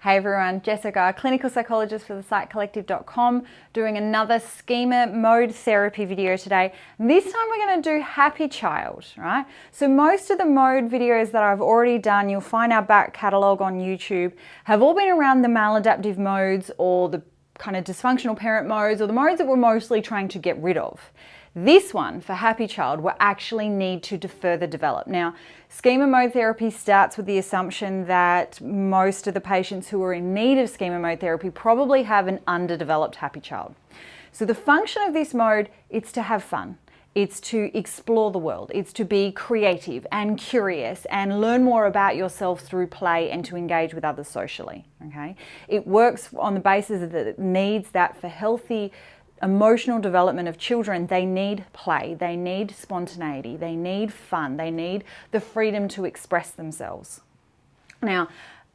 Hey everyone, Jessica, clinical psychologist for the psychcollective.com, doing another schema mode therapy video today. This time we're going to do happy child, right? So most of the mode videos that I've already done, you'll find our back catalogue on YouTube, have all been around the maladaptive modes or the kind of dysfunctional parent modes or the modes that we're mostly trying to get rid of. This one, for happy child, will actually need to further develop. Now, schema mode therapy starts with the assumption that most of the patients who are in need of schema mode therapy probably have an underdeveloped happy child. So the function of this mode, it's to have fun. It's to explore the world. It's to be creative and curious and learn more about yourself through play and to engage with others socially, okay? It works on the basis that it needs that for healthy emotional development of children, they need play, they need spontaneity, they need fun, they need the freedom to express themselves. Now,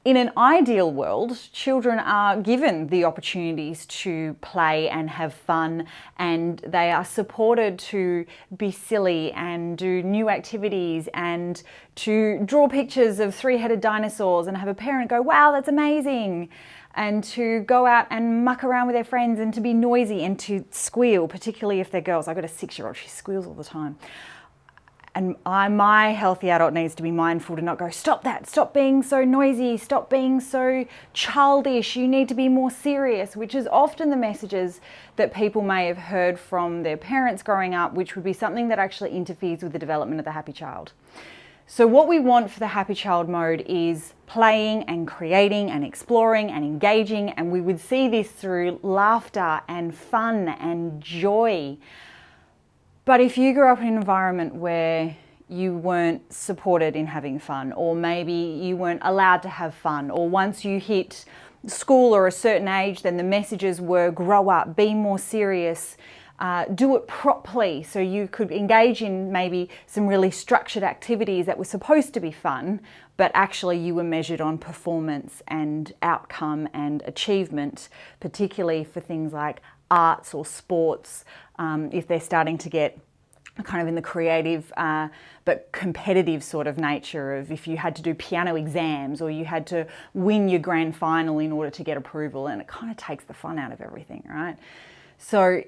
in an ideal world, children are given the opportunities to play and have fun, and they are supported to be silly and do new activities and to draw pictures of three-headed dinosaurs and have a parent go, wow, that's amazing. And to go out and muck around with their friends and to be noisy and to squeal, particularly if they're girls. I've got a 6-year-old, she squeals all the time. And my healthy adult needs to be mindful to not go, stop that, stop being so noisy, stop being so childish, you need to be more serious, which is often the messages that people may have heard from their parents growing up, which would be something that actually interferes with the development of the happy child. So what we want for the happy child mode is playing and creating and exploring and engaging, and we would see this through laughter and fun and joy. But if you grew up in an environment where you weren't supported in having fun, or maybe you weren't allowed to have fun, or once you hit school or a certain age, then the messages were grow up, be more serious, do it properly, so you could engage in maybe some really structured activities that were supposed to be fun, but actually you were measured on performance and outcome and achievement, particularly for things like arts or sports, if they're starting to get kind of in the creative but competitive sort of nature of if you had to do piano exams or you had to win your grand final in order to get approval, and it kind of takes the fun out of everything, right? So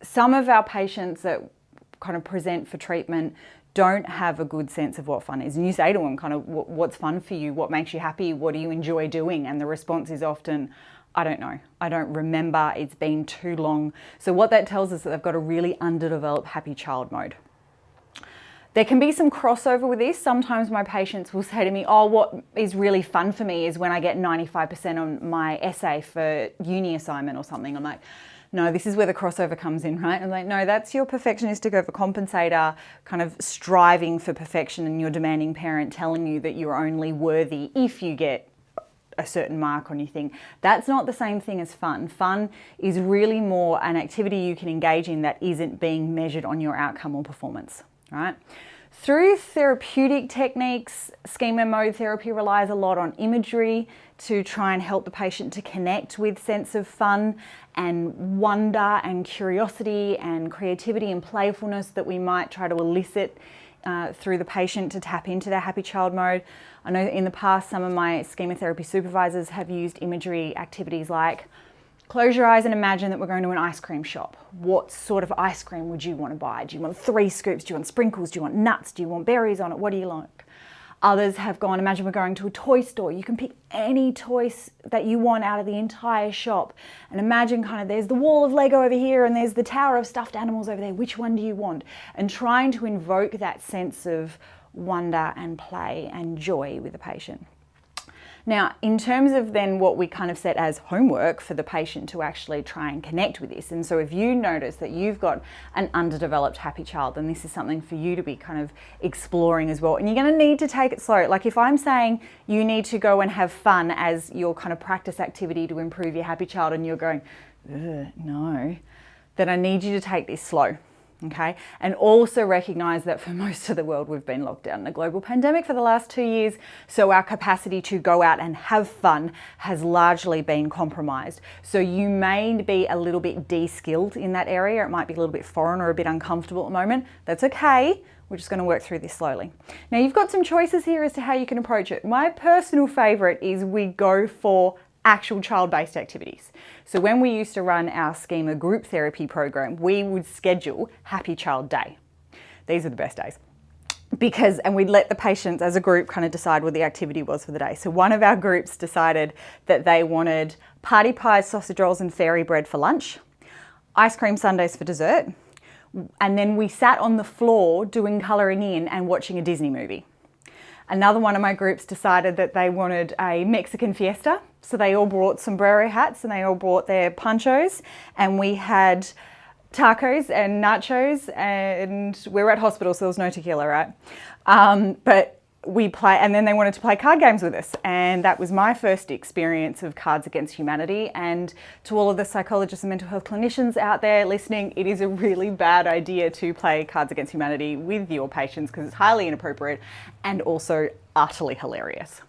some of our patients that kind of present for treatment don't have a good sense of what fun is. And you say to them kind of, what's fun for you? What makes you happy? What do you enjoy doing? And the response is often, I don't know. I don't remember. It's been too long. So what that tells us that they've got a really underdeveloped happy child mode. There can be some crossover with this. Sometimes my patients will say to me, oh, what is really fun for me is when I get 95% on my essay for uni assignment or something. I'm like, no, this is where the crossover comes in, right? I'm like, no, that's your perfectionistic overcompensator kind of striving for perfection and your demanding parent telling you that you're only worthy if you get a certain mark on your thing. That's not the same thing as fun. Fun is really more an activity you can engage in that isn't being measured on your outcome or performance, right? Through therapeutic techniques, schema mode therapy relies a lot on imagery to try and help the patient to connect with sense of fun and wonder and curiosity and creativity and playfulness that we might try to elicit through the patient to tap into their happy child mode. I know in the past some of my schema therapy supervisors have used imagery activities like close your eyes and imagine that we're going to an ice cream shop. What sort of ice cream would you want to buy? Do you want 3 scoops? Do you want sprinkles? Do you want nuts? Do you want berries on it? What do you like? Others have gone, imagine we're going to a toy store. You can pick any toys that you want out of the entire shop. And imagine kind of there's the wall of Lego over here and there's the tower of stuffed animals over there. Which one do you want? And trying to invoke that sense of wonder and play and joy with the patient. Now, in terms of then what we kind of set as homework for the patient to actually try and connect with this, and so if you notice that you've got an underdeveloped happy child, then this is something for you to be kind of exploring as well. And you're going to need to take it slow. Like if I'm saying you need to go and have fun as your kind of practice activity to improve your happy child and you're going, no, then I need you to take this slow. Okay, and also recognize that for most of the world we've been locked down in a global pandemic for the last 2 years, so our capacity to go out and have fun has largely been compromised. So you may be a little bit de-skilled in that area. It might be a little bit foreign or a bit uncomfortable at the moment. That's okay. We're just going to work through this slowly. Now you've got some choices here as to how you can approach it. My personal favorite is we go for actual child-based activities. So when we used to run our Schema group therapy program, we would schedule Happy Child Day. These are the best days. And we'd let the patients as a group kind of decide what the activity was for the day. So one of our groups decided that they wanted party pies, sausage rolls and fairy bread for lunch, ice cream sundaes for dessert, and then we sat on the floor doing colouring in and watching a Disney movie. Another one of my groups decided that they wanted a Mexican fiesta, so they all brought sombrero hats and they all brought their ponchos, and we had tacos and nachos, and we were at hospital, so there was no tequila, right? But we play, and then they wanted to play card games with us, and that was my first experience of Cards Against Humanity. And to all of the psychologists and mental health clinicians out there listening, it is a really bad idea to play Cards Against Humanity with your patients because it's highly inappropriate and also utterly hilarious.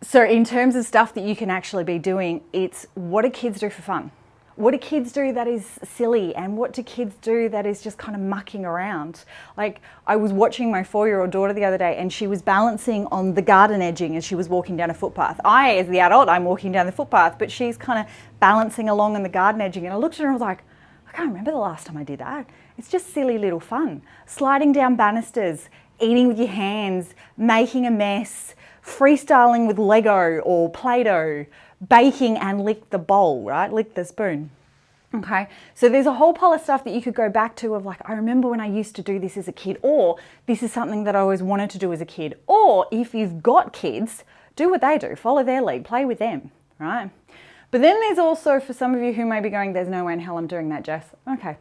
So in terms of stuff that you can actually be doing, it's what do kids do for fun? What do kids do that is silly, and what do kids do that is just kind of mucking around? Like, I was watching my 4-year-old daughter the other day and she was balancing on the garden edging as she was walking down a footpath. I, as the adult, I'm walking down the footpath, but she's kind of balancing along on the garden edging, and I looked at her and I was like, I can't remember the last time I did that. It's just silly little fun. Sliding down banisters, eating with your hands, making a mess, freestyling with Lego or Play-Doh, baking and lick the bowl, right? Lick the spoon. Okay, so there's a whole pile of stuff that you could go back to of like, I remember when I used to do this as a kid, or this is something that I always wanted to do as a kid. Or if you've got kids, do what they do, follow their lead, play with them, right? But then there's also, for some of you who may be going, there's no way in hell I'm doing that, Jess. Okay.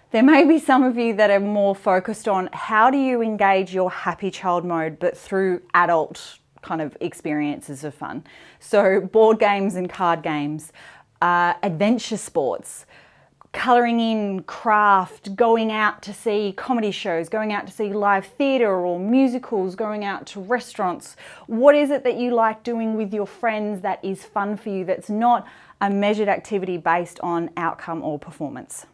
There may be some of you that are more focused on how do you engage your happy child mode, but through adult kind of experiences of fun. So board games and card games, adventure sports, colouring in, craft, going out to see comedy shows, going out to see live theatre or musicals, going out to restaurants. What is it that you like doing with your friends that is fun for you, that's not a measured activity based on outcome or performance?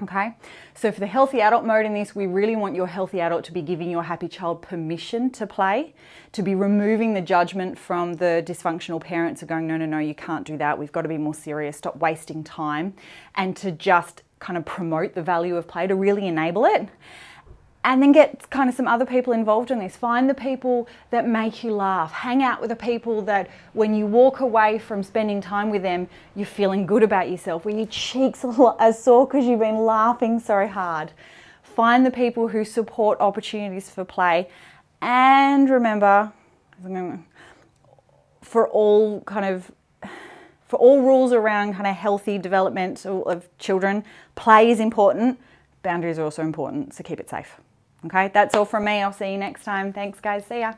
Okay, so for the healthy adult mode in this, we really want your healthy adult to be giving your happy child permission to play, to be removing the judgment from the dysfunctional parents of going, no, no, no, you can't do that. We've got to be more serious, stop wasting time, and to just kind of promote the value of play, to really enable it. And then get kind of some other people involved in this. Find the people that make you laugh. Hang out with the people that when you walk away from spending time with them, you're feeling good about yourself, where your cheeks are sore because you've been laughing so hard. Find the people who support opportunities for play. And remember, for all rules around kind of healthy development of children, play is important. Boundaries are also important, so keep it safe. Okay, that's all from me. I'll see you next time. Thanks, guys. See ya.